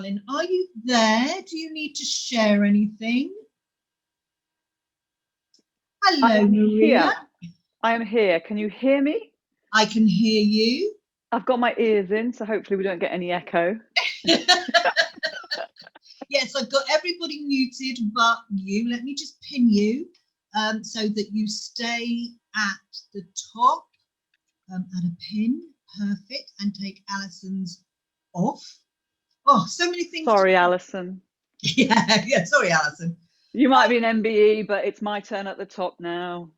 darling. Are you there? Do you need to share anything? Hello, Maria. I am here. Can you hear me? I can hear you. I've got my ears in, so hopefully we don't get any echo. Yes, I've got everybody muted but you. Let me just pin you so that you stay at the top at a pin. Perfect. And take Alison's off. Oh, so many things. Sorry, Alison. Yeah, sorry, Alison. You might be an MBE, but it's my turn at the top now.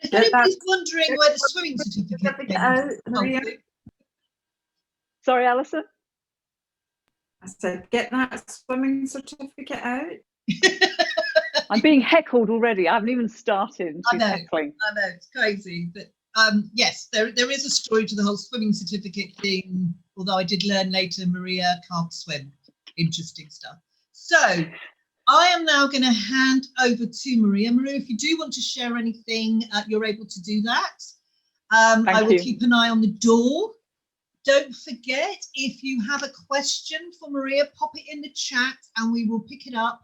If anybody's wondering where the swimming certificate came Sorry, Alison? I said, get that swimming certificate out. I'm being heckled already. I haven't even started. I know, it's crazy. But yes, there is a story to the whole swimming certificate thing, although I did learn later Maria can't swim. Interesting stuff. So I am now going to hand over to Maria. Maria, if you do want to share anything, you're able to do that. I will keep an eye on the door. Don't forget, if you have a question for Maria, pop it in the chat and we will pick it up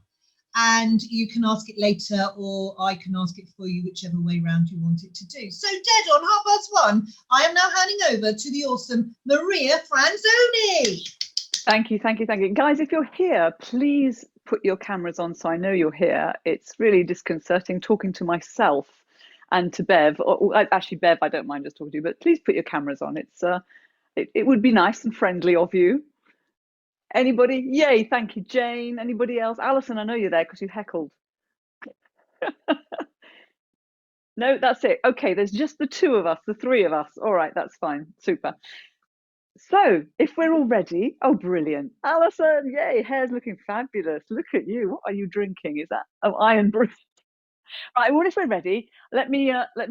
and you can ask it later or I can ask it for you, whichever way round you want it to do. So dead on 1:30, I am now handing over to the awesome Maria Franzoni. Thank you. Guys, if you're here, please put your cameras on so I know you're here. It's really disconcerting talking to myself and to Bev. Actually, Bev, I don't mind just talking to you, but please put your cameras on. It would be nice and friendly of you. Anybody? Yay, thank you, Jane. Anybody else? Alison, I know you're there because you heckled. No, that's it. Okay, there's just the two of us, the three of us. All right, that's fine. Super. So if we're all ready, oh, brilliant. Alison, yay, hair's looking fabulous. Look at you. What are you drinking? Is that iron brew? Right, well, if we're ready, let me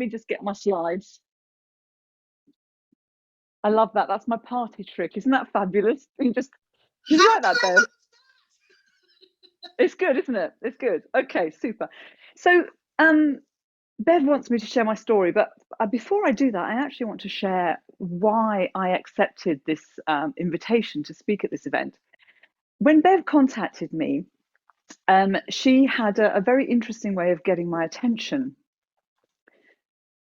just get my slides. I love that. That's my party trick. Isn't that fabulous? You like that, Bev? It's good, isn't it? It's good. Okay, super. So Bev wants me to share my story, but before I do that, I actually want to share why I accepted this invitation to speak at this event. When Bev contacted me, she had a very interesting way of getting my attention.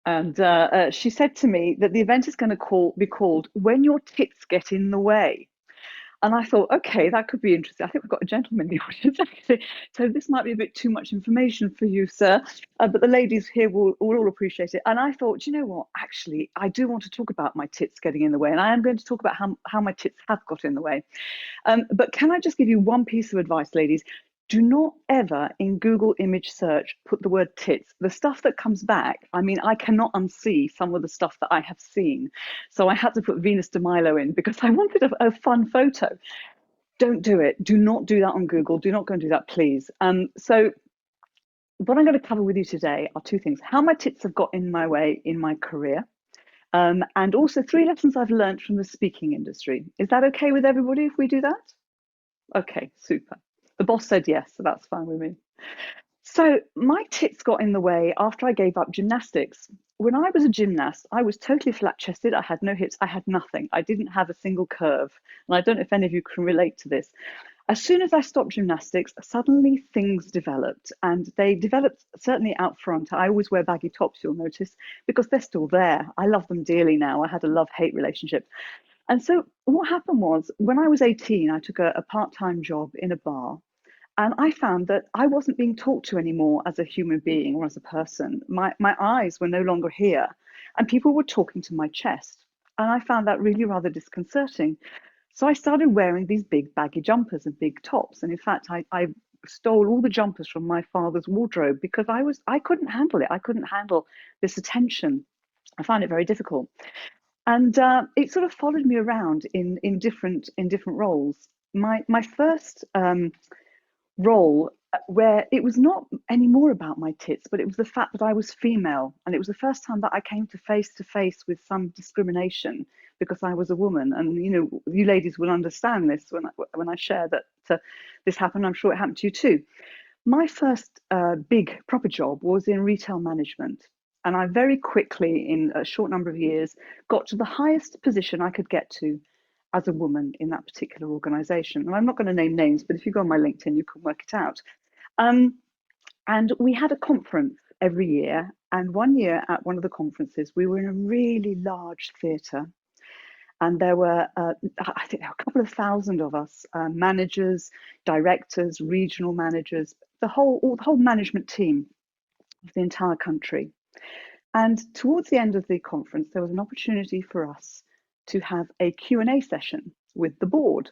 And she said to me that the event is going to be called When Your Tits Get in the Way. And I thought, okay, that could be interesting. I think we've got a gentleman in the audience, actually. So this might be a bit too much information for you, sir. But the ladies here will all appreciate it. And I thought, you know what? Actually, I do want to talk about my tits getting in the way. And I am going to talk about how my tits have got in the way. But can I just give you one piece of advice, ladies? Do not ever in Google image search put the word tits. The stuff that comes back, I mean, I cannot unsee some of the stuff that I have seen. So I had to put Venus de Milo in because I wanted a fun photo. Don't do it. Do not do that on Google. Do not go and do that, please. So what I'm going to cover with you today are two things. How my tits have got in my way in my career. And also 3 lessons I've learned from the speaking industry. Is that okay with everybody if we do that? Okay, super. The boss said yes, so that's fine with me. So my tits got in the way after I gave up gymnastics. When I was a gymnast, I was totally flat-chested. I had no hips. I had nothing. I didn't have a single curve. And I don't know if any of you can relate to this. As soon as I stopped gymnastics, suddenly things developed. And they developed certainly out front. I always wear baggy tops, you'll notice, because they're still there. I love them dearly now. I had a love-hate relationship. And so what happened was, when I was 18, I took a part-time job in a bar. And I found that I wasn't being talked to anymore as a human being or as a person. My eyes were no longer here. And people were talking to my chest. And I found that really rather disconcerting. So I started wearing these big baggy jumpers and big tops. And in fact, I stole all the jumpers from my father's wardrobe because I couldn't handle it. I couldn't handle this attention. I found it very difficult. And it sort of followed me around in different roles. My first role where it was not anymore about my tits, but it was the fact that I was female. And it was the first time that I came to face with some discrimination because I was a woman. And, you know, you ladies will understand this when I share that this happened. I'm sure it happened to you too. My first big proper job was in retail management. And I very quickly, in a short number of years, got to the highest position I could get to. as a woman in that particular organisation. And I'm not going to name names, but if you go on my LinkedIn, you can work it out. And we had a conference every year. And one year at one of the conferences, we were in a really large theatre. And there were, I think there were a couple of thousand of us, managers, directors, regional managers, the whole management team of the entire country. And towards the end of the conference, there was an opportunity for us to have a Q&A session with the board.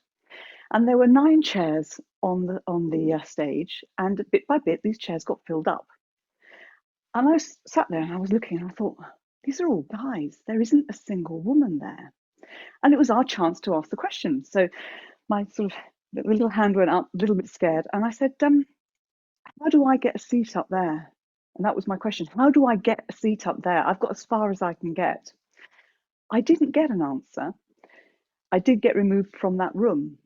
And there were 9 chairs on the stage, and bit by bit, these chairs got filled up. And I sat there and I was looking and I thought, these are all guys. There isn't a single woman there. And it was our chance to ask the question. So my sort of little hand went up, a little bit scared. And I said, how do I get a seat up there? And that was my question. How do I get a seat up there? I've got as far as I can get. I didn't get an answer. I did get removed from that room.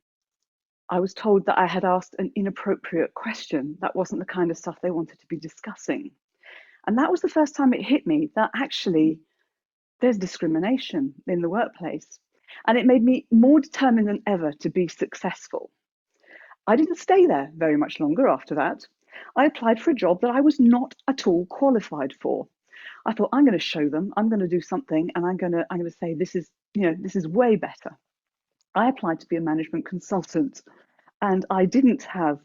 I was told that I had asked an inappropriate question. That wasn't the kind of stuff they wanted to be discussing. And that was the first time it hit me that actually there's discrimination in the workplace. And it made me more determined than ever to be successful. I didn't stay there very much longer after that. I applied for a job that I was not at all qualified for. I thought, I'm going to show them, I'm going to do something, and I'm going to say this is way better. I applied to be a management consultant, and I didn't have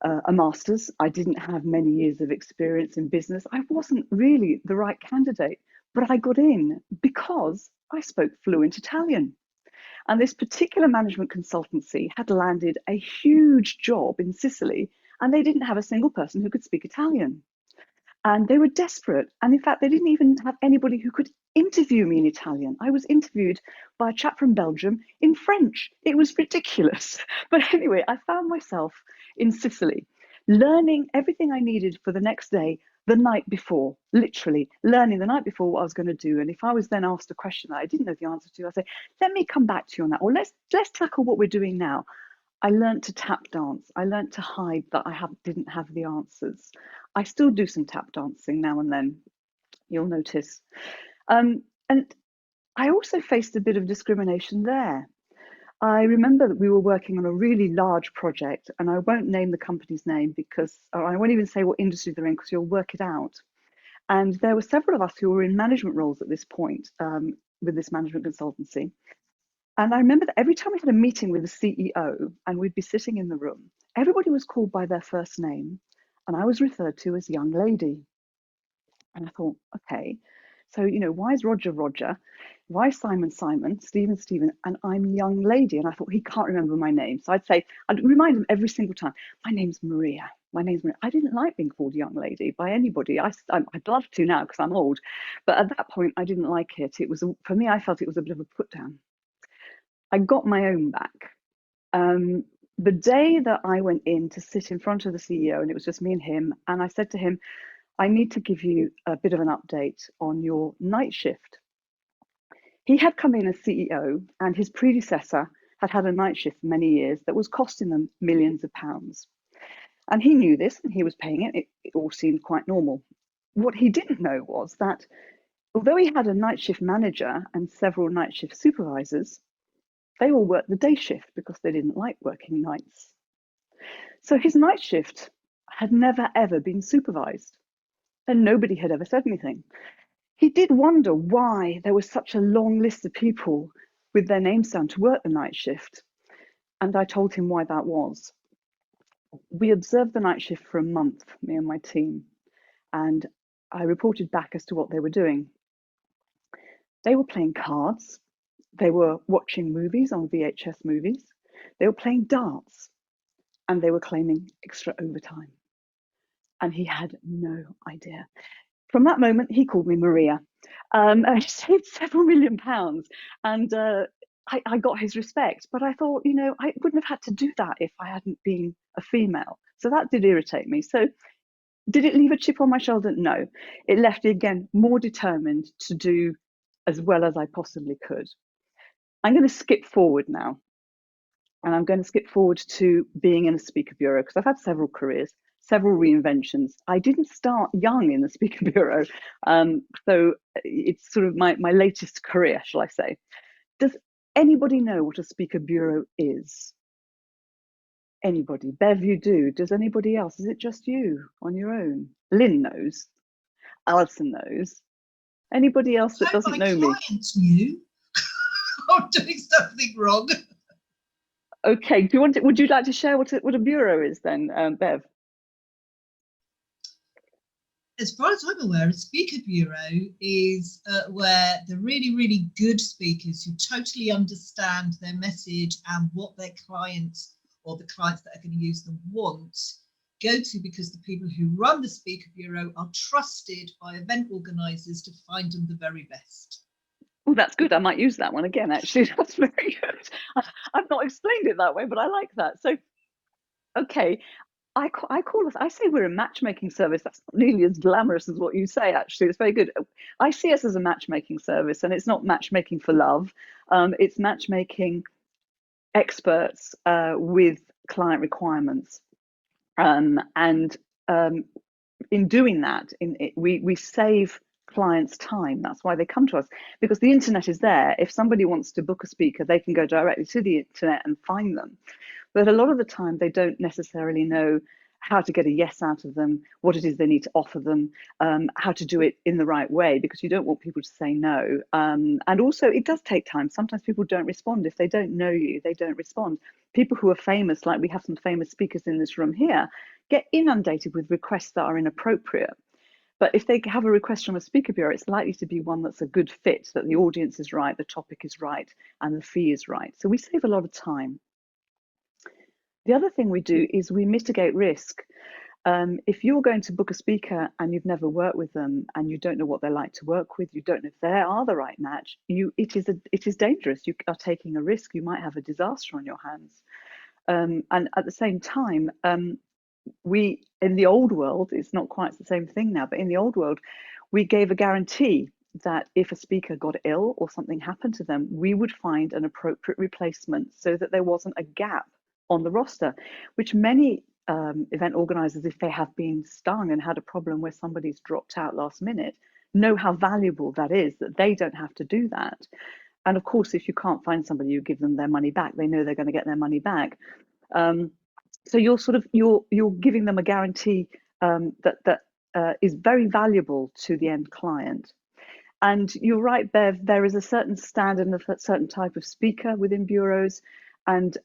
a master's. I didn't have many years of experience in business. I wasn't really the right candidate, but I got in because I spoke fluent Italian. And this particular management consultancy had landed a huge job in Sicily, and they didn't have a single person who could speak Italian. And they were desperate. And in fact, they didn't even have anybody who could interview me in Italian. I was interviewed by a chap from Belgium in French. It was ridiculous. But anyway, I found myself in Sicily, learning everything I needed for the next day, the night before, literally learning the night before what I was going to do. And if I was then asked a question that I didn't know the answer to, I'd say, let me come back to you on that. Or let's tackle what we're doing now. I learned to tap dance. I learned to hide that I didn't have the answers. I still do some tap dancing now and then, you'll notice. And I also faced a bit of discrimination there. I remember that we were working on a really large project, and I won't name the company's name or I won't even say what industry they're in because you'll work it out. And there were several of us who were in management roles at this point with this management consultancy. And I remember that every time we had a meeting with the CEO and we'd be sitting in the room, everybody was called by their first name, and I was referred to as young lady. And I thought, okay, so, why is Roger Roger? Why is Simon Simon, Stephen Stephen, and I'm young lady? And I thought, he can't remember my name. So I'd remind him every single time, my name's Maria. My name's Maria. I didn't like being called young lady by anybody. I'd love to now because I'm old. But at that point, I didn't like it. For me, I felt it was a bit of a put down. I got my own back. The day that I went in to sit in front of the CEO, and it was just me and him, and I said to him, I need to give you a bit of an update on your night shift. He had come in as CEO, and his predecessor had a night shift for many years that was costing them millions of pounds. And he knew this, and he was paying it. It all seemed quite normal. What he didn't know was that although he had a night shift manager and several night shift supervisors, they all worked the day shift because they didn't like working nights. So his night shift had never, ever been supervised, and nobody had ever said anything. He did wonder why there was such a long list of people with their names down to work the night shift. And I told him why that was. We observed the night shift for a month, me and my team, and I reported back as to what they were doing. They were playing cards. They were watching movies on VHS movies. They were playing darts, and they were claiming extra overtime. And he had no idea. From that moment, he called me Maria. I saved several million pounds, and I got his respect. But I thought, I wouldn't have had to do that if I hadn't been a female. So that did irritate me. So did it leave a chip on my shoulder? No. It left me, again, more determined to do as well as I possibly could. I'm going to skip forward now. And I'm going to skip forward to being in a speaker bureau, because I've had several careers, several reinventions. I didn't start young in the speaker bureau. So it's sort of my latest career, shall I say. Does anybody know what a speaker bureau is? Anybody? Bev, you do. Does anybody else? Is it just you on your own? Lynn knows. Alison knows. Anybody else that doesn't know me? My clients knew. I'm doing something wrong. Okay, would you like to share what a bureau is then, Bev? As far as I'm aware, a speaker bureau is where the really, really good speakers who totally understand their message and what their clients or the clients that are going to use them want go to, because the people who run the speaker bureau are trusted by event organisers to find them the very best. Oh, that's good. I might use that one again, actually. That's very good. I've not explained it that way, but I like that. So, okay, I say we're a matchmaking service. That's not nearly as glamorous as what you say, actually. It's very good. I see us as a matchmaking service, and it's not matchmaking for love. It's matchmaking experts with client requirements. And in doing that, we save clients time. That's why they come to us, because the internet is there. If somebody wants to book a speaker, they can go directly to the internet and find them. But a lot of the time, they don't necessarily know how to get a yes out of them, what it is they need to offer them, how to do it in the right way, because you don't want people to say no. And also, it does take time. Sometimes people don't respond. If they don't know you, they don't respond. People who are famous, like we have some famous speakers in this room here, get inundated with requests that are inappropriate. But if they have a request from a speaker bureau, it's likely to be one that's a good fit, that the audience is right, the topic is right, and the fee is right. So we save a lot of time. The other thing we do is we mitigate risk. If you're going to book a speaker and you've never worked with them and you don't know what they're like to work with, you don't know if they are the right match, it is dangerous. You are taking a risk. You might have a disaster on your hands. And at the same time, we, in the old world, it's not quite the same thing now, but in the old world, we gave a guarantee that if a speaker got ill or something happened to them, we would find an appropriate replacement so that there wasn't a gap on the roster, which many event organisers, if they have been stung and had a problem where somebody's dropped out last minute, know how valuable that is, that they don't have to do that. And of course, if you can't find somebody, you give them their money back. They know they're going to get their money back. So you're giving them a guarantee that is very valuable to the end client. And you're right, Bev, there is a certain standard and a certain type of speaker within bureaus. And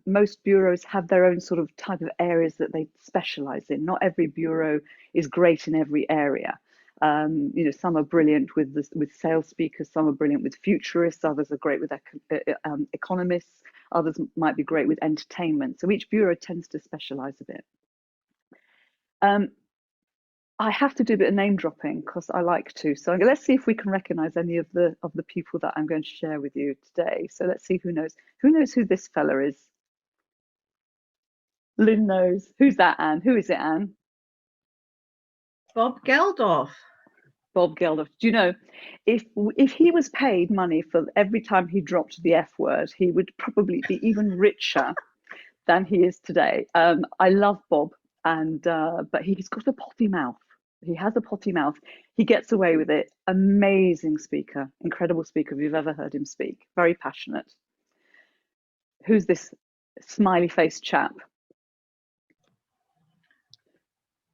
most bureaus have their own sort of type of areas that they specialize in. Not every bureau is great in every area. Some are brilliant with sales speakers, some are brilliant with futurists, others are great with economists, others might be great with entertainment. So each bureau tends to specialize a bit. I have to do a bit of name dropping because I like to. So let's see if we can recognize any of the people that I'm going to share with you today. So let's see who knows who this fella is. Lynn knows. Who's that, Anne? Who is it, Anne? Bob Geldof. Bob Geldof. Do you know, if he was paid money for every time he dropped the F word, he would probably be even richer than he is today. I love Bob, but he's got a potty mouth. He has a potty mouth. He gets away with it. Amazing speaker, incredible speaker if you've ever heard him speak. Very passionate. Who's this smiley faced chap?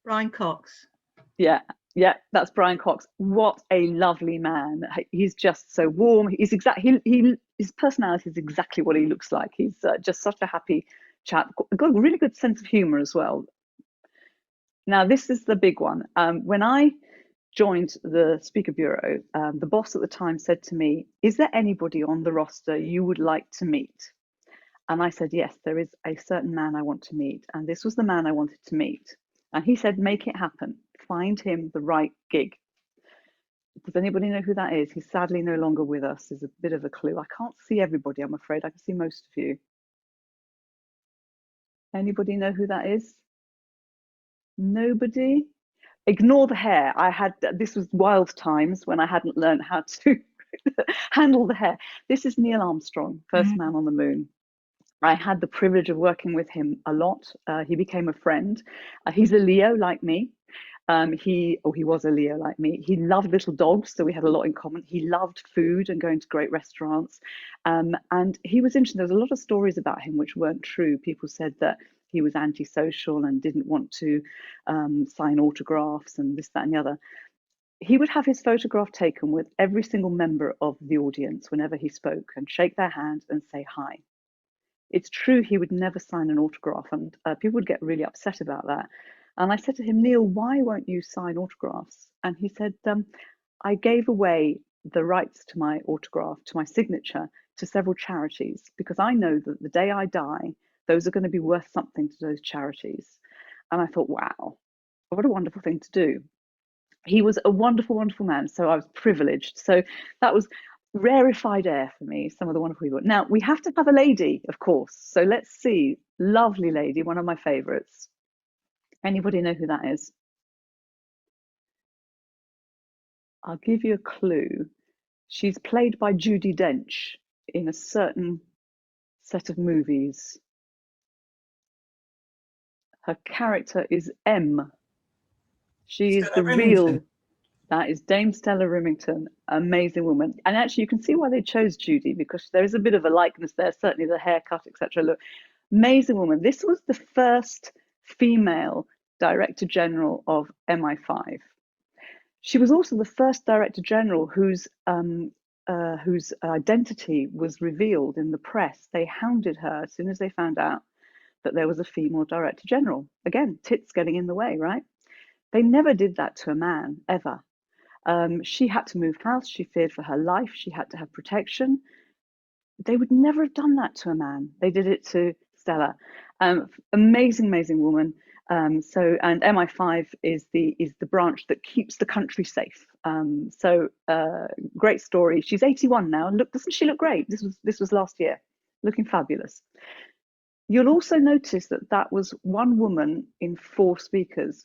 Brian Cox. Yeah, that's Brian Cox. What a lovely man. He's just so warm. His personality is exactly what he looks like. He's just such a happy chap. Got a really good sense of humor as well. Now, this is the big one. When I joined the Speaker Bureau, the boss at the time said to me, "Is there anybody on the roster you would like to meet?" And I said, "Yes, there is a certain man I want to meet." And this was the man I wanted to meet. And he said, "Make it happen. Find him the right gig." Does anybody know who that is? He's sadly no longer with us. There's a bit of a clue. I can't see everybody, I'm afraid. I can see most of you. Anybody know who that is? Nobody? Ignore the hair. This was wild times when I hadn't learned how to handle the hair. This is Neil Armstrong, first man on the moon. I had the privilege of working with him a lot. He became a friend. He's a Leo like me. He was a Leo like me. He loved little dogs, so we had a lot in common. He loved food and going to great restaurants. And he was interesting. There was a lot of stories about him which weren't true. People said that he was antisocial and didn't want to sign autographs and this, that, and the other. He would have his photograph taken with every single member of the audience whenever he spoke and shake their hand and say hi. It's true he would never sign an autograph, and people would get really upset about that. And I said to him, Neil, why won't you sign autographs? And he said, I gave away the rights to my autograph, to my signature, to several charities, because I know that the day I die, those are going to be worth something to those charities. And I thought, wow, what a wonderful thing to do. He was a wonderful, wonderful man. So I was privileged. So that was rarefied air for me, some of the wonderful people. Now, we have to have a lady, of course. So let's see. Lovely lady, one of my favorites. Anybody know who that is? I'll give you a clue. She's played by Judi Dench in a certain set of movies. Her character is M. She is the real, that is Dame Stella Rimington, amazing woman. And actually you can see why they chose Judi, because there is a bit of a likeness there, certainly the haircut, etc. Look, amazing woman. This was the first female Director General of MI5. She was also the first Director General whose identity was revealed in the press. They hounded her as soon as they found out that there was a female Director General. Again, tits getting in the way, right? They never did that to a man, ever. She had to move house. She feared for her life. She had to have protection. They would never have done that to a man. They did it to Stella. Amazing, amazing woman. And MI5 is the branch that keeps the country safe. Great story. She's 81 now. Look, doesn't she look great? This was last year, looking fabulous. You'll also notice that was one woman in 4 speakers.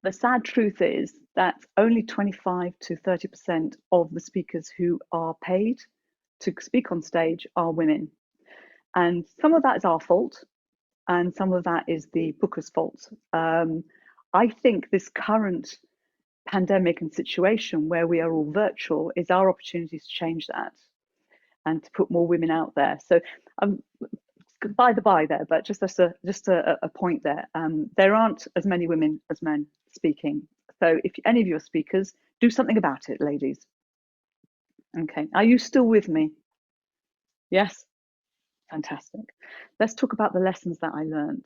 The sad truth is that only 25 to 30% of the speakers who are paid to speak on stage are women. And some of that is our fault, and some of that is the booker's fault. I think this current pandemic and situation where we are all virtual is our opportunity to change that and to put more women out there. So by the by there, but just a point there. There aren't as many women as men speaking. So if any of you are speakers, do something about it, ladies. Okay, are you still with me? Yes? Fantastic. Let's talk about the lessons that I learned.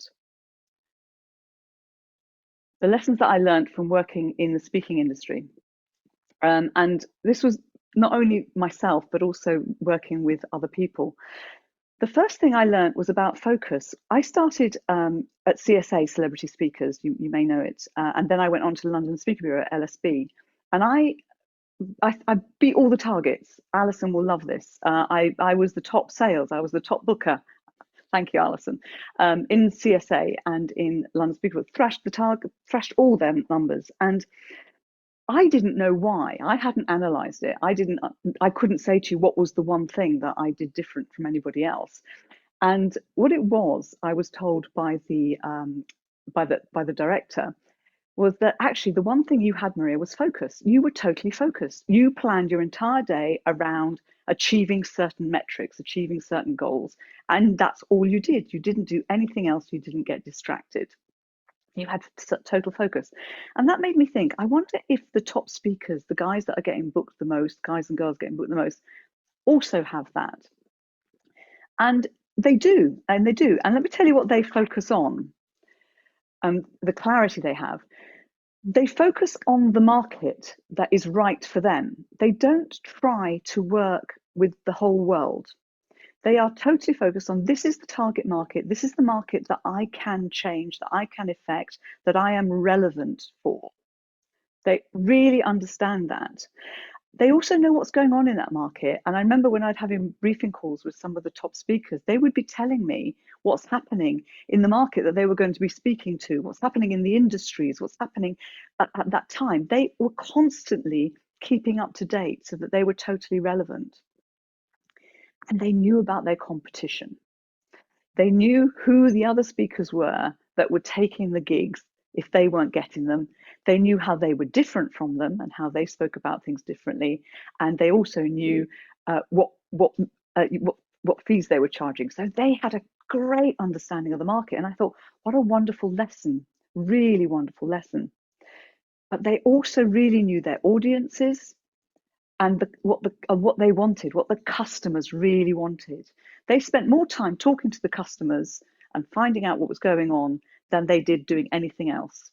The lessons that I learned from working in the speaking industry. And this was not only myself, but also working with other people. The first thing I learned was about focus. I started at CSA, Celebrity Speakers, you may know it, and then I went on to London Speaker Bureau at LSB, and I beat all the targets. Alison will love this. I was the top sales, I was the top booker. Thank you, Alison. In CSA and in London Speaker Bureau, thrashed all them numbers, and I didn't know why. I hadn't analysed it. I couldn't say to you what was the one thing that I did different from anybody else. And what it was, I was told by the director, was that actually the one thing you had, Maria, was focus. You were totally focused. You planned your entire day around achieving certain metrics, achieving certain goals, and that's all you did. You didn't do anything else. You didn't get distracted. You had total focus. And that made me think, I wonder if the top speakers, the guys that are getting booked the most, guys and girls getting booked the most, also have that. And they do, and they do. And let me tell you what they focus on, the clarity they have. They focus on the market that is right for them. They don't try to work with the whole world. They are totally focused on, this is the target market, this is the market that I can change, that I can affect, that I am relevant for. They really understand that. They also know what's going on in that market. And I remember when I'd having briefing calls with some of the top speakers, they would be telling me what's happening in the market that they were going to be speaking to, what's happening in the industries, what's happening at that time. They were constantly keeping up to date so that they were totally relevant. And they knew about their competition. They knew who the other speakers were that were taking the gigs if they weren't getting them. They knew how they were different from them and how they spoke about things differently, and they also knew what fees they were charging. So they had a great understanding of the market, and I thought, what a wonderful lesson, really wonderful lesson. But they also really knew their audiences and what they wanted, what the customers really wanted. They spent more time talking to the customers and finding out what was going on than they did doing anything else.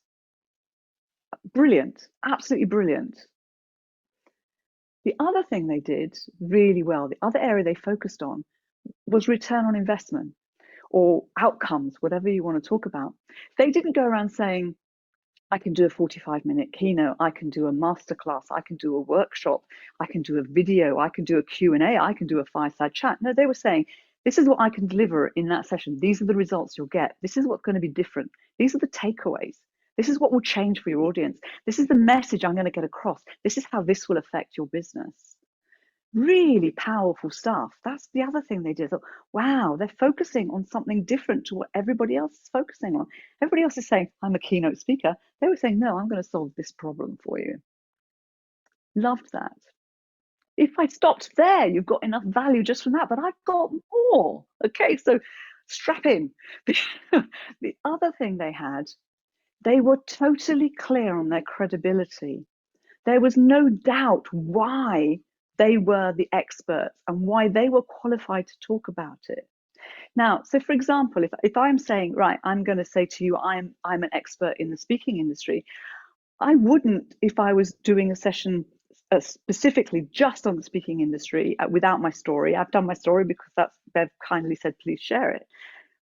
Brilliant, absolutely brilliant. The other thing they did really well, the other area they focused on, was return on investment or outcomes, whatever you want to talk about. They didn't go around saying, I can do a 45-minute keynote, I can do a masterclass, I can do a workshop, I can do a video, I can do a Q&A, I can do a fireside chat. No, they were saying, this is what I can deliver in that session. These are the results you'll get. This is what's going to be different. These are the takeaways. This is what will change for your audience. This is the message I'm going to get across. This is how this will affect your business. Really powerful stuff. That's the other thing they did. Thought, wow, they're focusing on something different to what everybody else is focusing on. Everybody else is saying, I'm a keynote speaker. They were saying, no, I'm going to solve this problem for you. Loved that. If I stopped there, you've got enough value just from that, but I've got more. Okay, so strap in. The other thing they had, they were totally clear on their credibility. There was no doubt why they were the experts and why they were qualified to talk about it. Now, so for example, if I'm saying, right, I'm going to say to you, I'm an expert in the speaking industry, I wouldn't, if I was doing a session specifically just on the speaking industry without my story. I've done my story because Bev kindly said, please share it.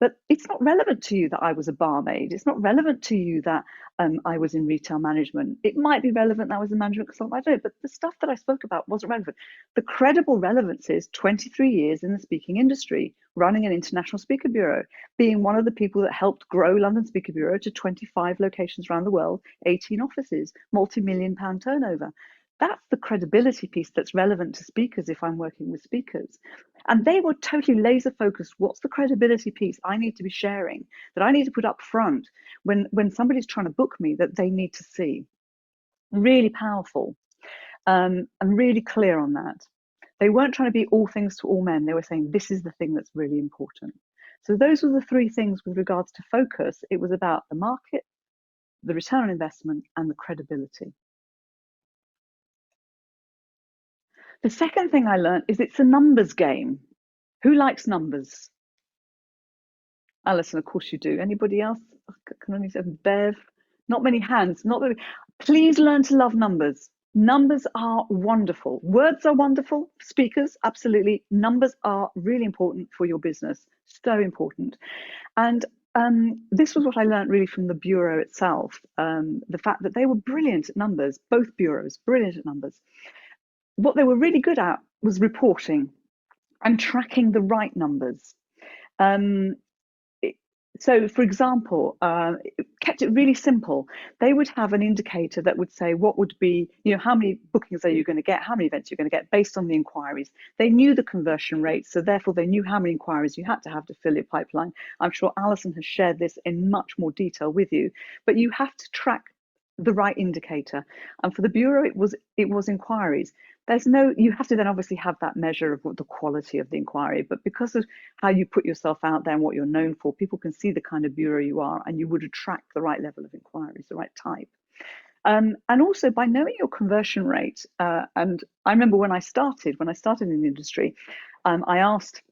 But it's not relevant to you that I was a barmaid. It's not relevant to you that I was in retail management. It might be relevant that I was a management consultant, I don't know, but the stuff that I spoke about wasn't relevant. The credible relevance is 23 years in the speaking industry, running an international speaker bureau, being one of the people that helped grow London Speaker Bureau to 25 locations around the world, 18 offices, multi-million-pound turnover. That's the credibility piece that's relevant to speakers if I'm working with speakers. And they were totally laser focused. What's the credibility piece I need to be sharing, that I need to put up front when somebody's trying to book me, that they need to see? Really powerful, and really clear on that. They weren't trying to be all things to all men. They were saying, this is the thing that's really important. So those were the three things with regards to focus. It was about the market, the return on investment, and the credibility. The second thing I learned is it's a numbers game. Who likes numbers? Alison, of course you do. Anybody else? I can only say Bev. Not many hands. Not really. Please learn to love numbers. Numbers are wonderful. Words are wonderful. Speakers, absolutely. Numbers are really important for your business. So important. And this was what I learned really from the Bureau itself. The fact that they were brilliant at numbers, both bureaus, brilliant at numbers. What they were really good at was reporting and tracking the right numbers. So, for example, kept it really simple. They would have an indicator that would say what would be, how many bookings are you going to get, how many events you're going to get based on the inquiries. They knew the conversion rates, so therefore they knew how many inquiries you had to have to fill your pipeline. I'm sure Alison has shared this in much more detail with you, but you have to track the right indicator. And for the Bureau, it was inquiries. You have to then obviously have that measure of what the quality of the inquiry, but because of how you put yourself out there and what you're known for, people can see the kind of bureau you are, and you would attract the right level of inquiries, the right type. And also by knowing your conversion rate, and I remember when I started in the industry, I asked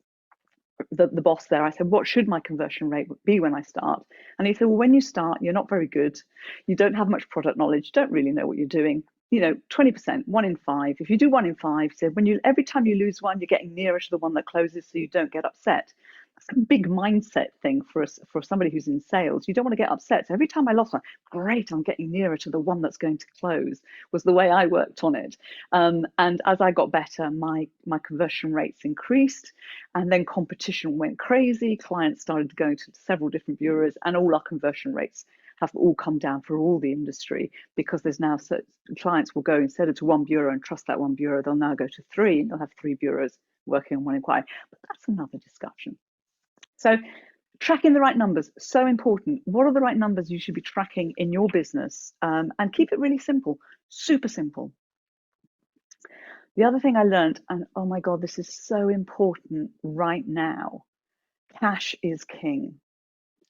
the boss there, I said, what should my conversion rate be when I start? And he said, well, when you start, you're not very good. You don't have much product knowledge, don't really know what you're doing. 20%, 1 in 5. If you do 1 in 5, he said, every time you lose one, you're getting nearer to the one that closes, so you don't get upset. That's a big mindset thing for somebody who's in sales. You don't want to get upset. So every time I lost one, great, I'm getting nearer to the one that's going to close, was the way I worked on it. And as I got better, my conversion rates increased, and then competition went crazy. Clients started going to several different bureaus, and all our conversion rates have all come down for all the industry, because there's now clients will go, instead of to one bureau and trust that one bureau, they'll now go to 3, and they'll have 3 bureaus working on one inquiry. But that's another discussion. So Tracking the right numbers, so important. What are the right numbers you should be tracking in your business? And keep it really simple, super simple. The other thing I learned, and oh my God, this is so important right now, cash is king.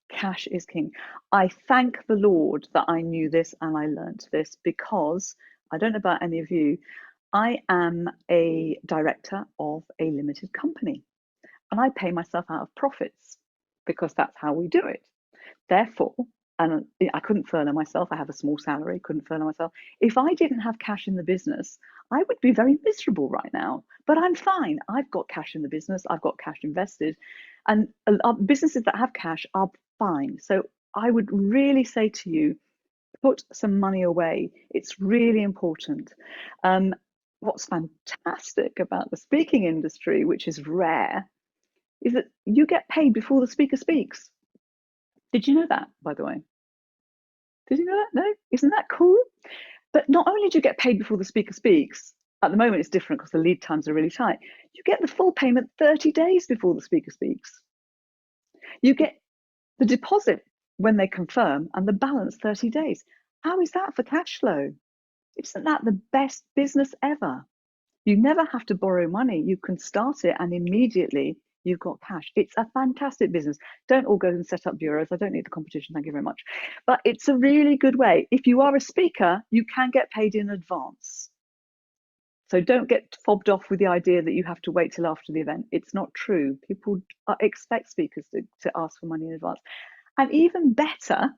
Cash is king. I thank the Lord that I knew this and I learned this, because I don't know about any of you, I am a director of a limited company and I pay myself out of profits because that's how we do it. Therefore, and I couldn't furlough myself. I have a small salary, couldn't furlough myself. If I didn't have cash in the business, I would be very miserable right now. But I'm fine. I've got cash in the business. I've got cash invested. And businesses that have cash are fine. So I would really say to you, put some money away. It's really important. What's fantastic about the speaking industry, which is rare, is that you get paid before the speaker speaks. Did you know that, by the way? Did you know that? No? Isn't that cool? But not only do you get paid before the speaker speaks, at the moment it's different because the lead times are really tight. You get the full payment 30 days before the speaker speaks. You get the deposit when they confirm and the balance 30 days. How is that for cash flow? Isn't that the best business ever? You never have to borrow money. You can start it and immediately you've got cash. It's a fantastic business. Don't all go and set up bureaus. I don't need the competition. Thank you very much. But it's a really good way. If you are a speaker, you can get paid in advance. So don't get fobbed off with the idea that you have to wait till after the event. It's not true. People expect speakers to ask for money in advance. And even better,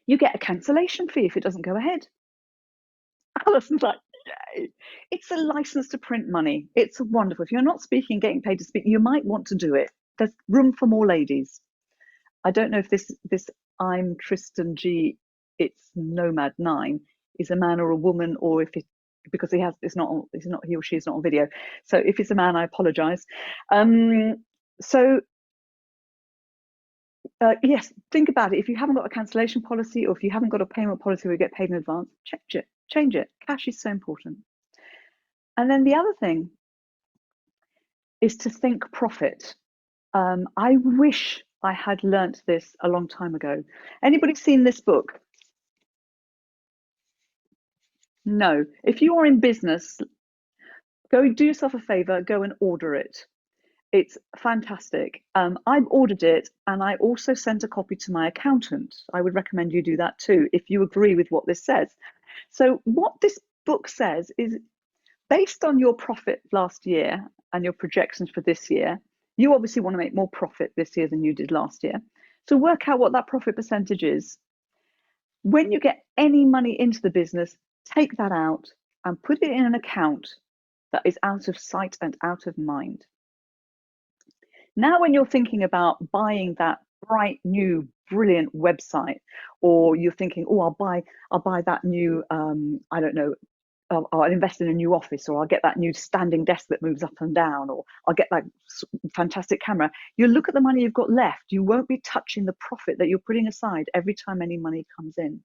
you get a cancellation fee if it doesn't go ahead. Alison's like, yay. It's a license to print money. It's wonderful. If you're not speaking, getting paid to speak, you might want to do it. There's room for more ladies. I don't know if this I'm Tristan G, it's Nomad 9 is a man or a woman, or if it, because he or she is not on video. So if it's a man, I apologize. Yes, think about it. If you haven't got a cancellation policy, or if you haven't got a payment policy where you get paid in advance, change it. Cash is so important. And then the other thing is to think profit. I wish I had learnt this a long time ago. Anybody seen this book? No. If you are in business, go do yourself a favor, go and order it. It's fantastic. I've ordered it and I also sent a copy to my accountant. I would recommend you do that too, if you agree with what this says. So what this book says is, based on your profit last year and your projections for this year, you obviously want to make more profit this year than you did last year. So work out what that profit percentage is. When you get any money into the business, take that out and put it in an account that is out of sight and out of mind. Now, when you're thinking about buying that bright new brilliant website, or you're thinking, oh, I'll buy that new I don't know, I'll invest in a new office, or I'll get that new standing desk that moves up and down, or I'll get that fantastic camera. You look at the money you've got left. You won't be touching the profit that you're putting aside every time any money comes in.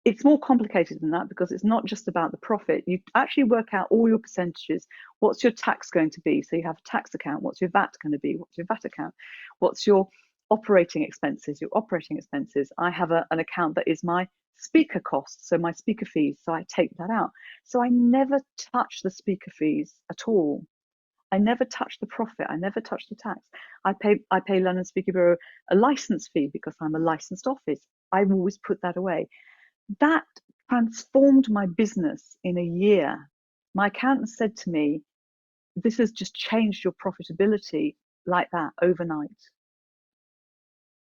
It's more complicated than that, because it's not just about the profit. You actually work out all your percentages. What's your tax going to be? So you have a tax account. What's your VAT going to be? What's your VAT account? What's your operating expenses? Your operating expenses. I have an account that is my speaker costs, so my speaker fees. So I take that out. So I never touch the speaker fees at all. I never touch the profit. I never touch the tax. I pay London Speaker Bureau a license fee because I'm a licensed office. I've always put that away. That transformed my business in a year. My accountant said to me, this has just changed your profitability like that overnight.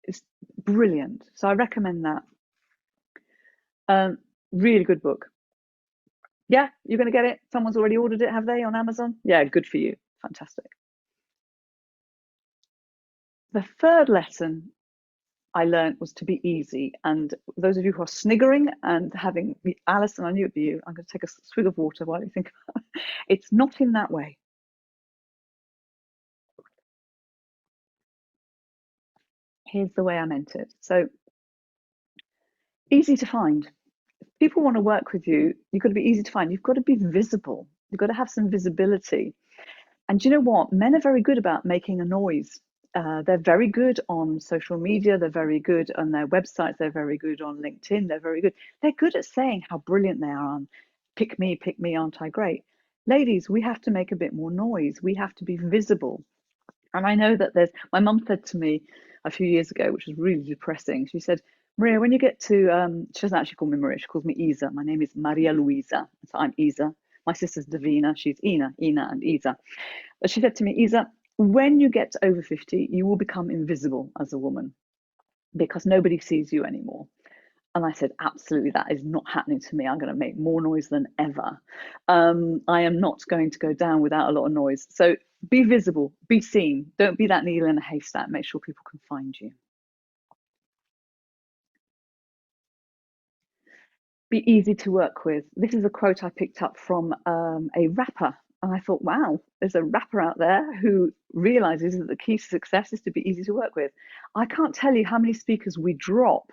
It's brilliant. So I recommend that. Really good book. Yeah, you're going to get it. Someone's already ordered it, have they, on Amazon? Yeah, good for you. Fantastic. The third lesson I learned was to be easy. And those of you who are sniggering and having, Alison, I knew it'd be you. I'm going to take a swig of water while you think about it. It's not in that way. Here's the way I meant it. So easy to find. If people want to work with you, you've got to be easy to find. You've got to be visible. You've got to have some visibility. And do you know what? Men are very good about making a noise. they're very good on social media. They're very good on their websites. They're very good on LinkedIn. They're very good. They're good at saying how brilliant they are on pick me, aren't I great? Ladies, we have to make a bit more noise. We have to be visible. And I know that my mum said to me a few years ago, which was really depressing. She said, Maria, when you get to, she doesn't actually call me Maria, she calls me Isa. My name is Maria Luisa. So I'm Isa. My sister's Davina. She's Ina and Isa. But she said to me, Isa, when you get to over 50, you will become invisible as a woman because nobody sees you anymore. And I said, absolutely, that is not happening to me. I'm going to make more noise than ever. I am not going to go down without a lot of noise. So be visible, be seen. Don't be that needle in a haystack. Make sure people can find you. Be easy to work with. This is a quote I picked up from a rapper. And I thought, wow, there's a rapper out there who realizes that the key to success is to be easy to work with. I can't tell you how many speakers we drop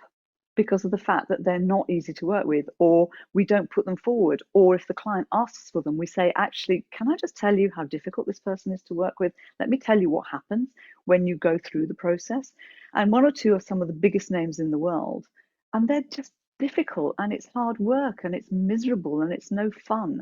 because of the fact that they're not easy to work with, or we don't put them forward, or if the client asks for them, we say, actually, can I just tell you how difficult this person is to work with? Let me tell you what happens when you go through the process. And one or two are some of the biggest names in the world, and they're just difficult, and it's hard work, and it's miserable, and it's no fun.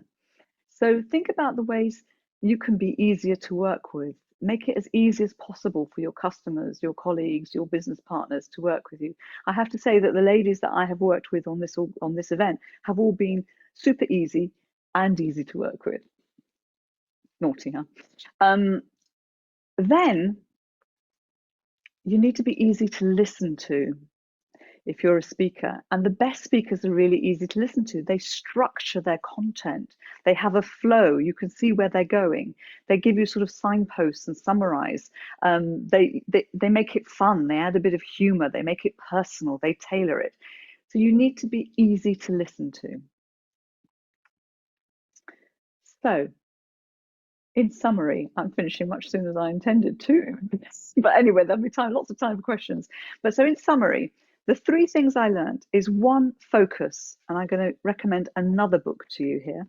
So think about the ways you can be easier to work with. Make it as easy as possible for your customers, your colleagues, your business partners to work with you. I have to say that the ladies that I have worked with on this event have all been super easy and easy to work with. Naughty, huh? Then you need to be easy to listen to if you're a speaker. And the best speakers are really easy to listen to. They structure their content. They have a flow. You can see where they're going. They give you sort of signposts and summarize. They make it fun. They add a bit of humor. They make it personal. They tailor it. So you need to be easy to listen to. So in summary, I'm finishing much sooner than I intended to. But anyway, there'll be lots of time for questions. But so in summary, the three things I learned is one, focus. And I'm going to recommend another book to you here.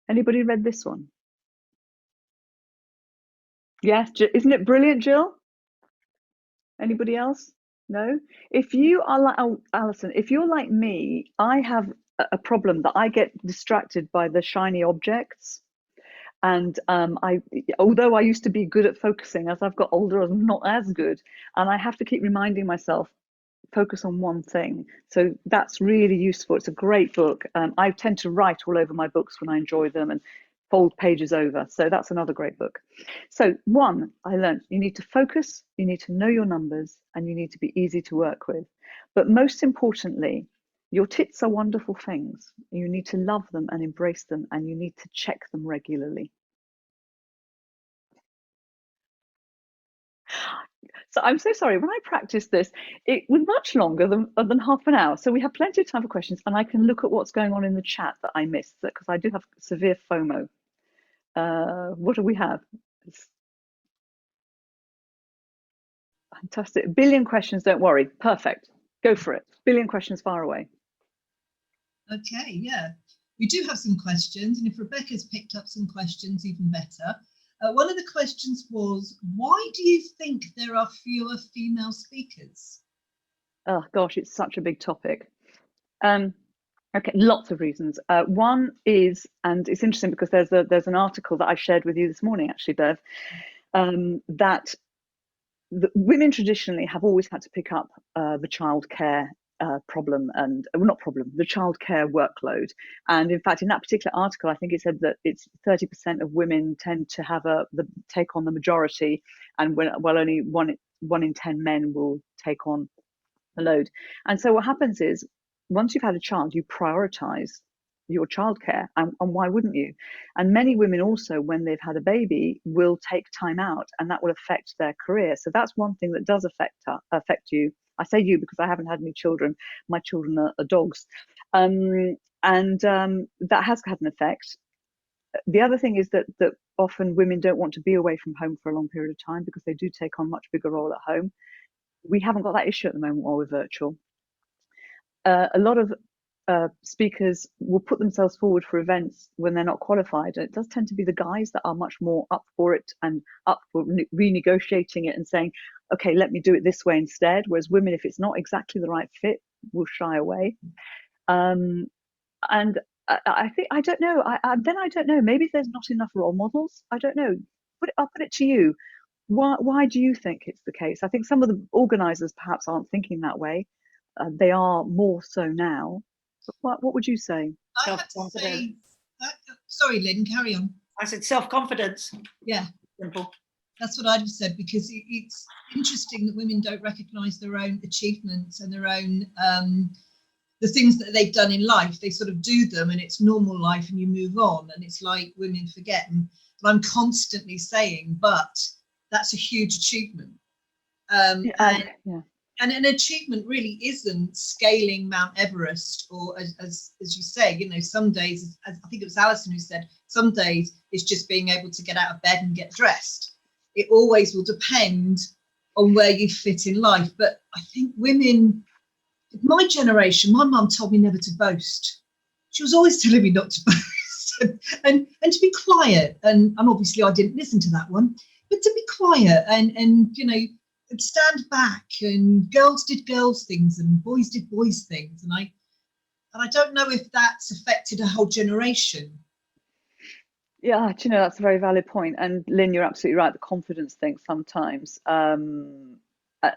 Anybody read this one? Yes, isn't it brilliant, Jill? Anybody else? No? If you are like, oh, Alison, if you're like me, I have a problem that I get distracted by the shiny objects. And although I used to be good at focusing, as I've got older, I'm not as good. And I have to keep reminding myself, focus on one thing. So that's really useful. It's a great book. I tend to write all over my books when I enjoy them and fold pages over. So that's another great book. So one, I learned you need to focus, you need to know your numbers, and you need to be easy to work with. But most importantly, your tits are wonderful things. You need to love them and embrace them, and you need to check them regularly. So I'm so sorry, when I practiced this, it was much longer than half an hour. So we have plenty of time for questions, and I can look at what's going on in the chat that I missed, because I do have severe FOMO. What do we have? It's fantastic. A billion questions, don't worry. Perfect. Go for it. Billion questions far away. Okay, yeah. We do have some questions, and if Rebecca's picked up some questions, even better. One of the questions was, why do you think there are fewer female speakers? Oh gosh, it's such a big topic. Okay, lots of reasons. One is, and it's interesting because there's an article that I shared with you this morning, actually, Bev, that women traditionally have always had to pick up the childcare problem, and not problem, the childcare workload. And in fact, in that particular article, I think it said that it's 30% of women tend to have take on the majority, and only one in 10 men will take on the load. And so what happens is, once you've had a child, you prioritize your childcare, and why wouldn't you? And many women also, when they've had a baby, will take time out, and that will affect their career. So that's one thing that does affect you. I say you because I haven't had any children. My children are dogs, and that has had an effect. The other thing is that often women don't want to be away from home for a long period of time because they do take on much bigger role at home. We haven't got that issue at the moment while we're virtual. A lot of speakers will put themselves forward for events when they're not qualified. And it does tend to be the guys that are much more up for it and up for renegotiating it and saying, okay, let me do it this way instead. Whereas women, if it's not exactly the right fit, will shy away. And I think, I don't know. I don't know. Maybe there's not enough role models. I don't know. I'll put it to you. Why do you think it's the case? I think some of the organisers perhaps aren't thinking that way. They are more so now. But what would you say? I have to say, sorry, Lynn, carry on. I said self-confidence. Yeah. Simple. That's what I'd have said, because it's interesting that women don't recognise their own achievements and their own the things that they've done in life. They sort of do them and it's normal life and you move on, and it's like women forget. And I'm constantly saying, but that's a huge achievement. And an achievement really isn't scaling Mount Everest, or as you say, you know, some days, as I think it was Alison who said, some days it's just being able to get out of bed and get dressed. It always will depend on where you fit in life. But I think women, my generation, my mum told me never to boast. She was always telling me not to boast and to be quiet. And obviously I didn't listen to that one, but to be quiet and you know, stand back, and girls did girls things and boys did boys things. And I don't know if that's affected a whole generation. Yeah, do you know, that's a very valid point. And Lynn, you're absolutely right. The confidence thing sometimes,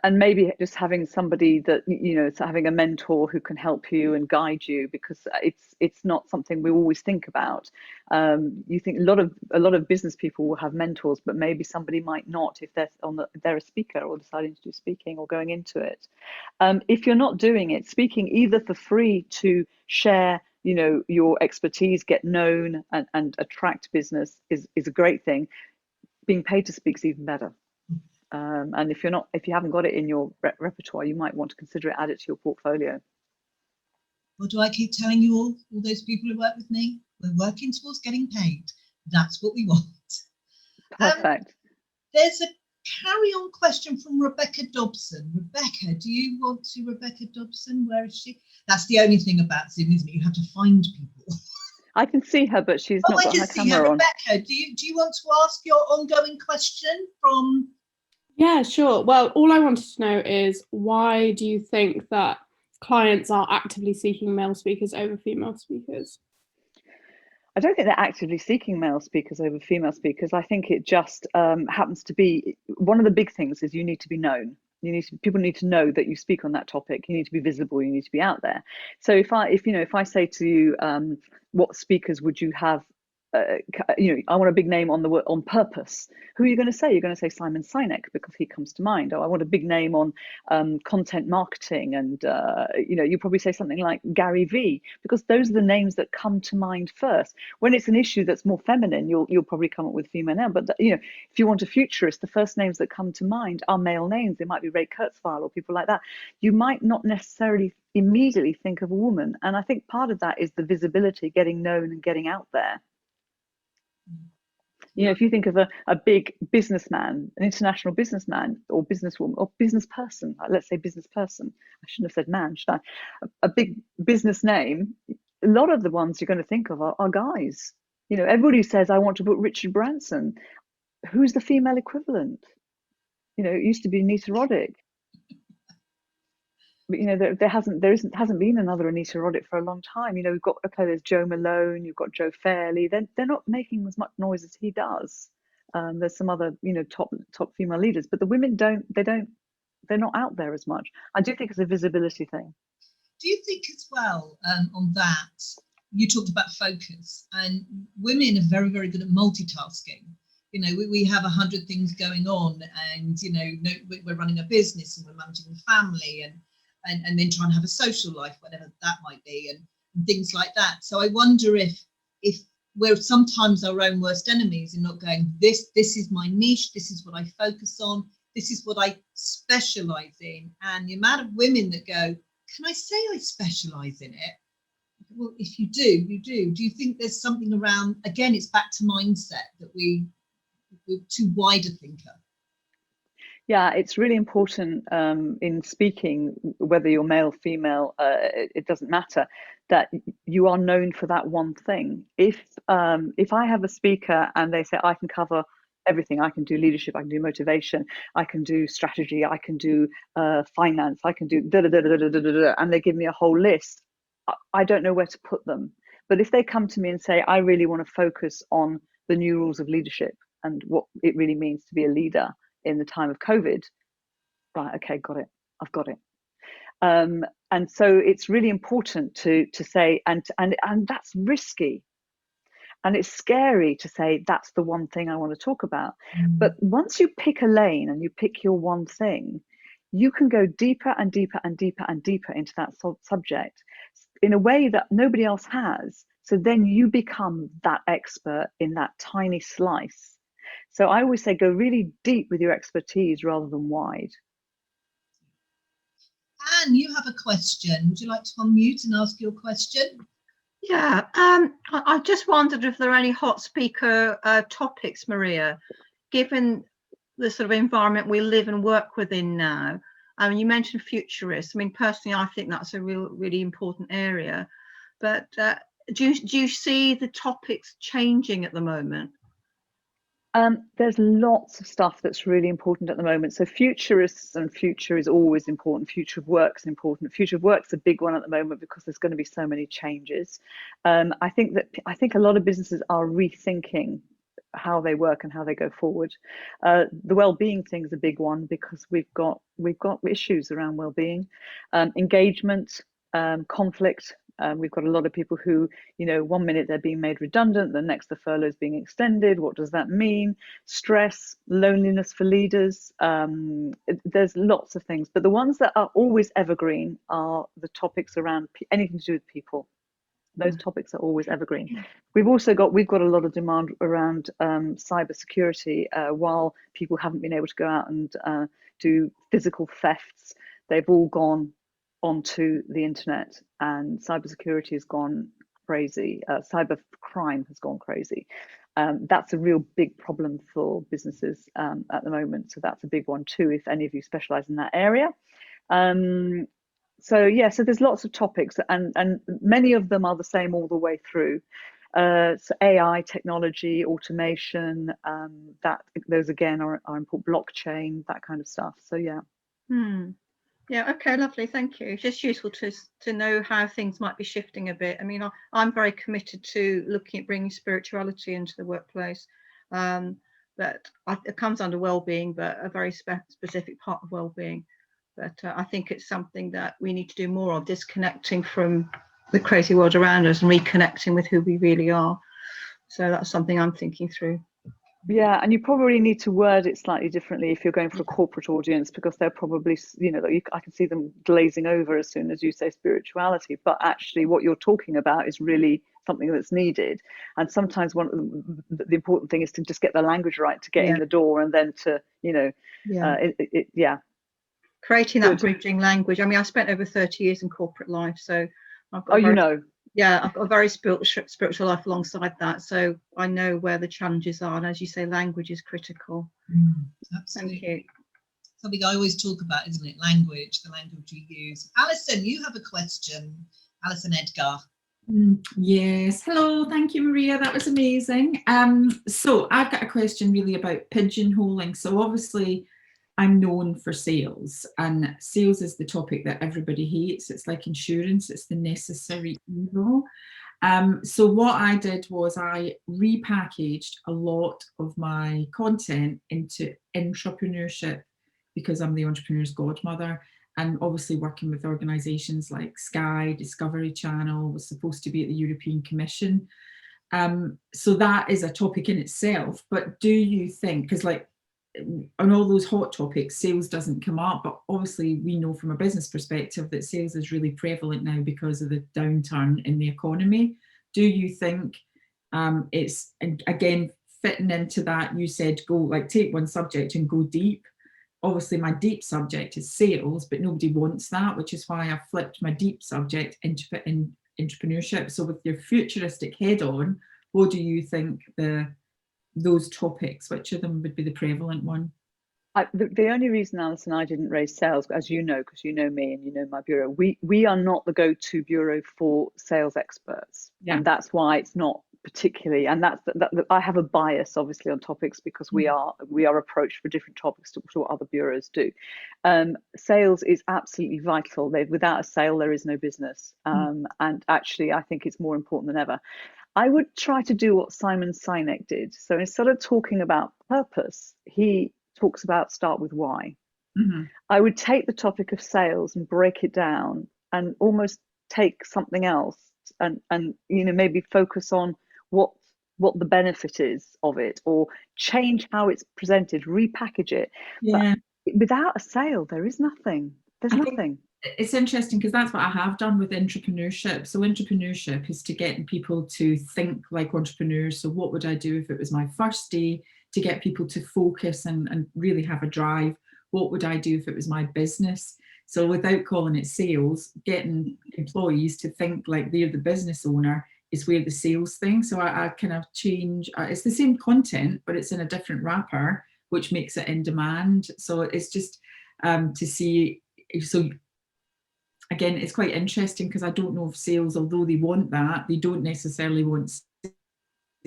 and maybe just having somebody that, you know, having a mentor who can help you and guide you, because it's not something we always think about. You think a lot of business people will have mentors, but maybe somebody might not if they're a speaker or deciding to do speaking or going into it. If you're not doing it, speaking either for free to share, you know, your expertise, get known and attract business is a great thing. Being paid to speak is even better. And if you haven't got it in your repertoire, you might want to consider it, add it to your portfolio. What do I keep telling you all those people who work with me? We're working towards getting paid. That's what we want. Perfect. There's a carry-on question from Rebecca Dobson. Rebecca, Rebecca Dobson, where is she? That's the only thing about Zoom, isn't it? You have to find people. I can see her, but she's not got her camera on. Rebecca, do you want to ask your ongoing question from? Yeah, sure. Well, all I wanted to know is, why do you think that clients are actively seeking male speakers over female speakers? I don't think they're actively seeking male speakers over female speakers. I think it just happens to be, one of the big things is you need to be known. People need to know that you speak on that topic. You need to be visible. You need to be out there. So if I say to you, what speakers would you have? I want a big name on purpose. Who are you going to say? You're going to say Simon Sinek because he comes to mind. Or I want a big name on content marketing, and you probably say something like Gary V, because those are the names that come to mind first. When it's an issue that's more feminine, you'll probably come up with female name. But if you want a futurist, the first names that come to mind are male names. They might be Ray Kurzweil or people like that. You might not necessarily immediately think of a woman, and I think part of that is the visibility, getting known and getting out there. If you think of a big businessman, an international businessman or businesswoman or business person, let's say business person, I shouldn't have said man, should I? A big business name, a lot of the ones you're going to think of are guys. Everybody says, I want to book Richard Branson. Who's the female equivalent? It used to be Anita Roddick. But there hasn't been another Anita Roddick for a long time. We've got, there's Joe Malone, you've got Joe Fairley. They're not making as much noise as he does. There's some other top female leaders, but the women they're not out there as much. I do think it's a visibility thing. Do you think as well, on that, you talked about focus, and women are very, very good at multitasking. We have 100 things going on, and we're running a business and we're managing the family and then trying to have a social life, whatever that might be, and things like that. So I wonder if we're sometimes our own worst enemies in not going, this is my niche, this is what I focus on, this is what I specialize in. And the amount of women that go, can I say I specialize in it? Well, if you do, you do. Do you think there's something around, again, it's back to mindset, that we're too wide a thinker? Yeah, it's really important in speaking, whether you're male, female, it doesn't matter, that you are known for that one thing. If I have a speaker and they say I can cover everything, I can do leadership, I can do motivation, I can do strategy, I can do finance, I can do da da da da da da da, and they give me a whole list, I don't know where to put them. But if they come to me and say, I really want to focus on the new rules of leadership and what it really means to be a leader in the time of COVID, right, okay, got it, I've got it. And so it's really important to say, and that's risky, and it's scary to say that's the one thing I want to talk about. But once you pick a lane and you pick your one thing, you can go deeper and deeper and deeper and deeper into that subject in a way that nobody else has. So then you become that expert in that tiny slice. So I always say go really deep with your expertise rather than wide. Anne, you have a question. Would you like to unmute and ask your question? Yeah, I just wondered if there are any hot speaker topics, Maria, given the sort of environment we live and work within now. I mean, you mentioned futurists. I mean, personally, I think that's a really important area. But do you see the topics changing at the moment? There's lots of stuff that's really important at the moment. So futurists, and future is always important. Future of work is important. Future of work's a big one at the moment because there's going to be so many changes. I think a lot of businesses are rethinking how they work and how they go forward. The well-being thing is a big one because we've got issues around well-being, engagement, conflict. We've got a lot of people who, one minute they're being made redundant, the next the furlough is being extended. What does that mean? Stress, loneliness for leaders. There's lots of things, but the ones that are always evergreen are the topics around anything to do with people. Those topics are always evergreen. We've got a lot of demand around cyber security. While people haven't been able to go out and do physical thefts, they've all gone onto the internet, and cybersecurity has gone crazy. Cyber crime has gone crazy. That's a real big problem for businesses at the moment. So that's a big one too, if any of you specialize in that area. So there's lots of topics, and many of them are the same all the way through. So AI, technology, automation, those again are important. Blockchain, that kind of stuff. So yeah. Yeah, okay, lovely, thank you. It's just useful to know how things might be shifting a bit. I mean, I'm very committed to looking at bringing spirituality into the workplace. But it comes under well-being, but a very specific part of well-being. But I think it's something that we need to do more of, disconnecting from the crazy world around us and reconnecting with who we really are. So that's something I'm thinking through. Yeah, and you probably need to word it slightly differently if you're going for a corporate audience, because they're probably, I can see them glazing over as soon as you say spirituality, but actually what you're talking about is really something that's needed. And sometimes the important thing is to just get the language right, to get in the door, and then to, creating that bridging language. I mean, I spent over 30 years in corporate life, so I've got I've got a very spiritual life alongside that, so I know where the challenges are, and as you say, language is critical. Absolutely. Thank you. Something I always talk about, isn't it? Language, the language you use. Alison, you have a question. Alison Edgar. Yes, hello, thank you, Maria, that was amazing. So I've got a question really about pigeonholing. So obviously I'm known for sales, and sales is the topic that everybody hates. It's like insurance, it's the necessary evil. So what I did was I repackaged a lot of my content into entrepreneurship, because I'm the entrepreneur's godmother, and obviously working with organisations like Sky, Discovery Channel, was supposed to be at the European Commission. So that is a topic in itself. But do you think, because like on all those hot topics, sales doesn't come up, but obviously we know from a business perspective that sales is really prevalent now because of the downturn in the economy. Do you think it's, again, fitting into that, you said take one subject and go deep. Obviously my deep subject is sales, but nobody wants that, which is why I flipped my deep subject into entrepreneurship. So with your futuristic head on, what do you think those topics, which of them would be the prevalent one? The only reason Alison and I didn't raise sales, as you know, because you know me and you know my bureau, we are not the go-to bureau for sales experts, and that's why it's not particularly. And that's that I have a bias, obviously, on topics because we are approached for different topics to what other bureaus do. Sales is absolutely vital. Without a sale, there is no business, and actually, I think it's more important than ever. I would try to do what Simon Sinek did. So instead of talking about purpose, he talks about start with why. I would take the topic of sales and break it down and almost take something else and maybe focus on what the benefit is of it, or change how it's presented, repackage it. But without a sale, there is nothing. There's nothing. It's interesting because that's what I have done with entrepreneurship. So entrepreneurship is to get people to think like entrepreneurs. So what would I do if it was my first day? To get people to focus and really have a drive. What would I do if it was my business? So without calling it sales, getting employees to think like they're the business owner is where the sales thing. So I kind of change, it's the same content, but it's in a different wrapper, which makes it in demand. So it's just to see, so again, it's quite interesting because I don't know if sales, although they want that, they don't necessarily want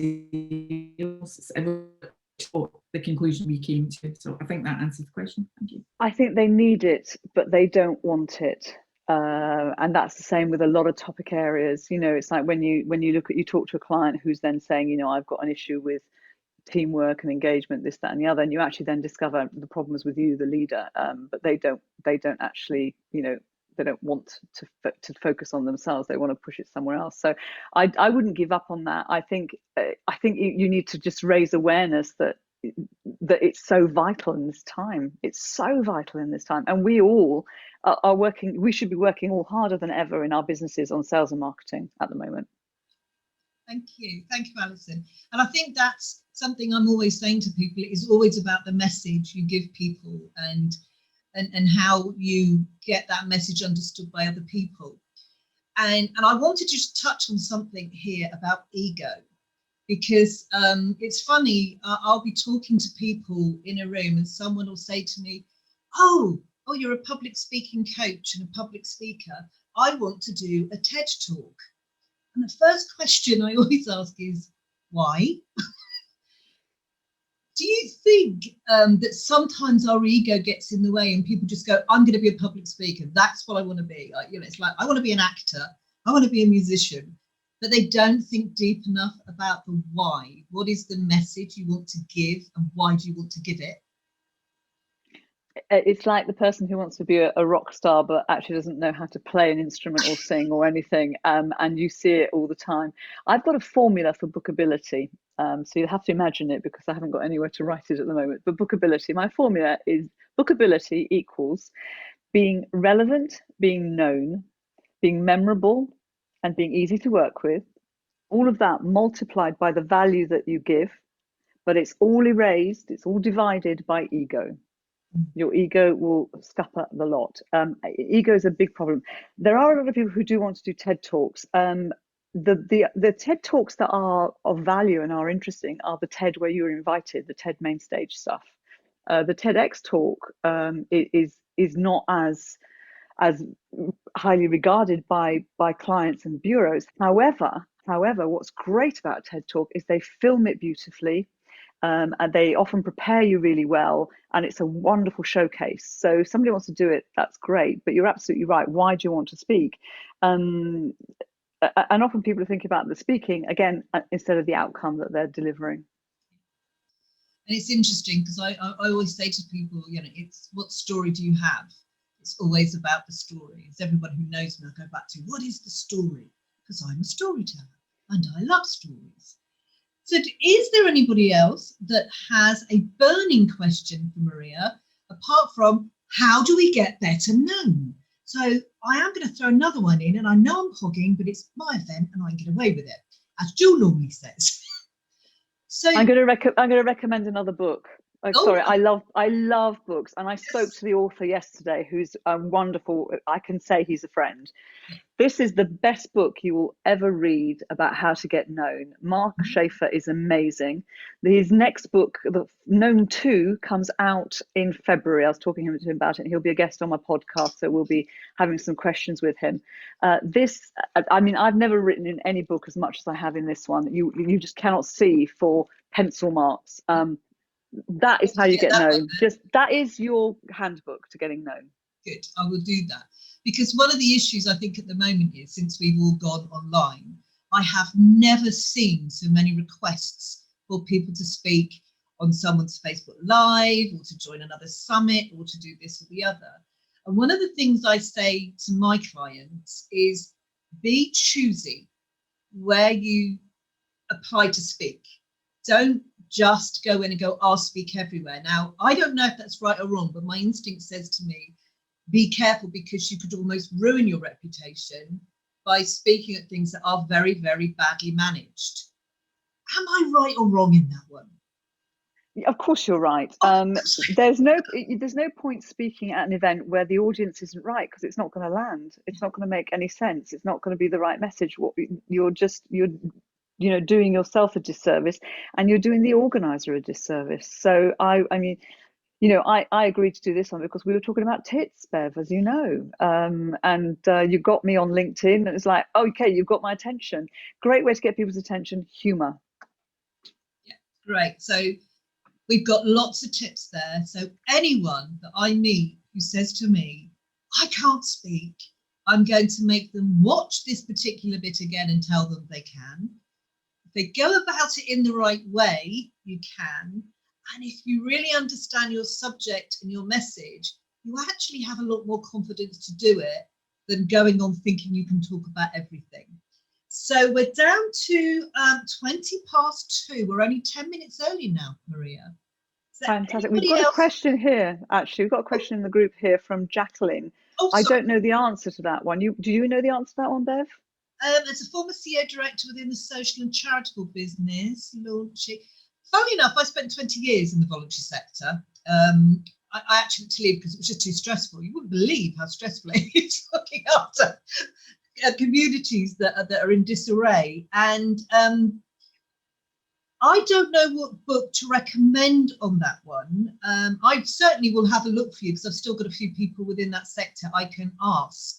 sales. The conclusion we came to. So I think that answers the question. Thank you. I think they need it, but they don't want it. And that's the same with a lot of topic areas. It's like when you talk to a client who's then saying, I've got an issue with teamwork and engagement, this, that, and the other, and you actually then discover the problem is with you, the leader. But they don't actually, they don't want to focus on themselves. They want to push it somewhere else. So I wouldn't give up on that. I think you need to just raise awareness that it's so vital in this time. It's so vital in this time, and we all are working. We should be working all harder than ever in our businesses on sales and marketing at the moment. Thank you, Alison. And I think that's something I'm always saying to people. It is always about the message you give people and how you get that message understood by other people. And I wanted to just touch on something here about ego, because it's funny, I'll be talking to people in a room and someone will say to me, oh, you're a public speaking coach and a public speaker. I want to do a TED talk. And the first question I always ask is, why? Do you think that sometimes our ego gets in the way and people just go, I'm going to be a public speaker. That's what I want to be. It's like, I want to be an actor. I want to be a musician. But they don't think deep enough about the why. What is the message you want to give and why do you want to give it? It's like the person who wants to be a rock star but actually doesn't know how to play an instrument or sing or anything, and you see it all the time. I've got a formula for bookability, so you'll have to imagine it because I haven't got anywhere to write it at the moment. But bookability, my formula is bookability equals being relevant, being known, being memorable, and being easy to work with. All of that multiplied by the value that you give, but it's all erased, it's all divided by ego. Your ego will scupper the lot. Ego is a big problem. There are a lot of people who do want to do TED Talks. The TED Talks that are of value and are interesting are the TED where you're invited, the TED main stage stuff. The TEDx talk is not as highly regarded by clients and bureaus. However, what's great about TED Talk is they film it beautifully. And they often prepare you really well, and it's a wonderful showcase. So if somebody wants to do it, that's great, but you're absolutely right. Why do you want to speak? And often people are thinking about the speaking, again, instead of the outcome that they're delivering. And it's interesting because I always say to people, it's what story do you have? It's always about the story. It's everybody who knows me, I go back to, what is the story? Because I'm a storyteller and I love stories. So is there anybody else that has a burning question for Maria, apart from how do we get better known? So I am going to throw another one in, and I know I'm hogging, but it's my event and I can get away with it, as Jill normally says. So I'm going to recommend another book. Oh, Sorry, I love books, and I spoke to the author yesterday, who's wonderful. I can say he's a friend. This is the best book you will ever read about how to get known. Mark Schaefer is amazing. His next book, the Known 2, comes out in February. I was talking to him about it, and he'll be a guest on my podcast, so we'll be having some questions with him. I mean, I've never written in any book as much as I have in this one. You just cannot see for pencil marks. That is how you get known. That is your handbook to getting known. Good, I will do that. Because one of the issues I think at the moment is, since we've all gone online, I have never seen so many requests for people to speak on someone's Facebook Live, or to join another summit, or to do this or the other. And one of the things I say to my clients is, be choosy where you apply to speak. Don't just go in and go, I'll speak everywhere. Now, I don't know if that's right or wrong, but my instinct says to me, be careful, because you could almost ruin your reputation by speaking at things that are very, very badly managed. Am I right or wrong in that one? Of course you're right. There's no point speaking at an event where the audience isn't right, because it's not going to land. It's not going to make any sense. It's not going to be the right message. You're doing yourself a disservice, and you're doing the organizer a disservice. So I mean, I agreed to do this one because we were talking about tits, Bev, as you know, and you got me on LinkedIn, and it's like, okay, you've got my attention. Great way to get people's attention. Humor. Yeah, great. So we've got lots of tips there. So anyone that I meet who says to me, I can't speak, I'm going to make them watch this particular bit again and tell them they can. If they go about it in the right way, you can. And if you really understand your subject and your message, you actually have a lot more confidence to do it than going on thinking you can talk about everything. So we're down to 20 past 2. We're only 10 minutes early now, Maria. Fantastic. We've got a question here, actually. We've got a question in the group here from Jacqueline. I don't know the answer to that one. Do you know the answer to that one, Bev? As a former CEO director within the social and charitable business, launching. Funnily enough, I spent 20 years in the voluntary sector. I actually had to leave because it was just too stressful. You wouldn't believe how stressful it is looking after communities that are in disarray. And I don't know what book to recommend on that one. I certainly will have a look for you, because I've still got a few people within that sector I can ask.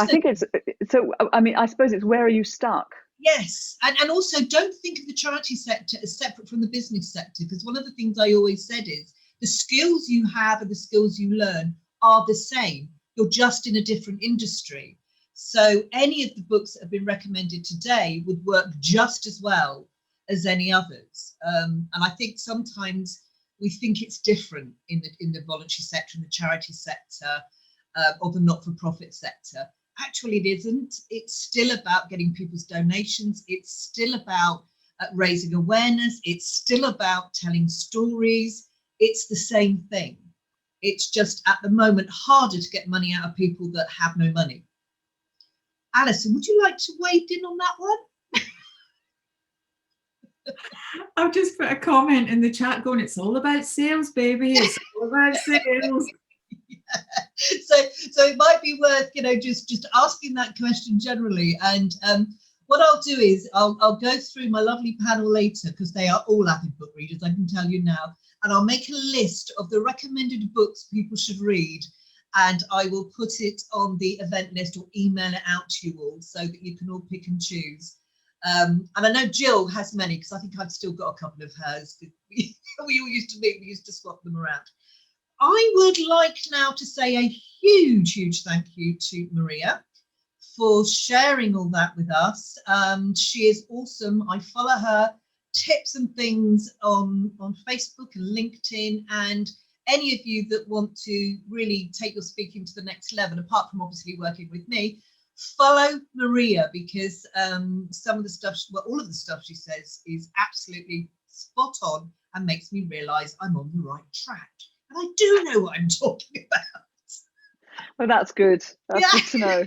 I think it's so. I mean, I suppose it's, where are you stuck? Yes, and also don't think of the charity sector as separate from the business sector, because one of the things I always said is the skills you have and the skills you learn are the same. You're just in a different industry. So any of the books that have been recommended today would work just as well as any others. And I think sometimes we think it's different in the voluntary sector, in the charity sector, or the not-for-profit sector. Actually, it isn't. It's still about getting people's donations. It's still about raising awareness. It's still about telling stories. It's the same thing. It's just at the moment harder to get money out of people that have no money. Alison, would you like to weigh in on that one? I've just put a comment in the chat going, it's all about sales, baby. It's all about sales. So it might be worth, just asking that question generally. And what I'll do is I'll go through my lovely panel later, because they are all avid book readers, I can tell you now, and I'll make a list of the recommended books people should read, and I will put it on the event list or email it out to you all so that you can all pick and choose. And I know Jill has many, because I think I've still got a couple of hers. We all used to meet, we used to swap them around. I would like now to say a huge thank you to Maria for sharing all that with us. She is awesome. I follow her tips and things on Facebook and LinkedIn, and any of you that want to really take your speaking to the next level, apart from obviously working with me, follow Maria, because some of the stuff, all of the stuff she says is absolutely spot on and makes me realise I'm on the right track. And I do know what I'm talking about. Well, that's good. That's good to know.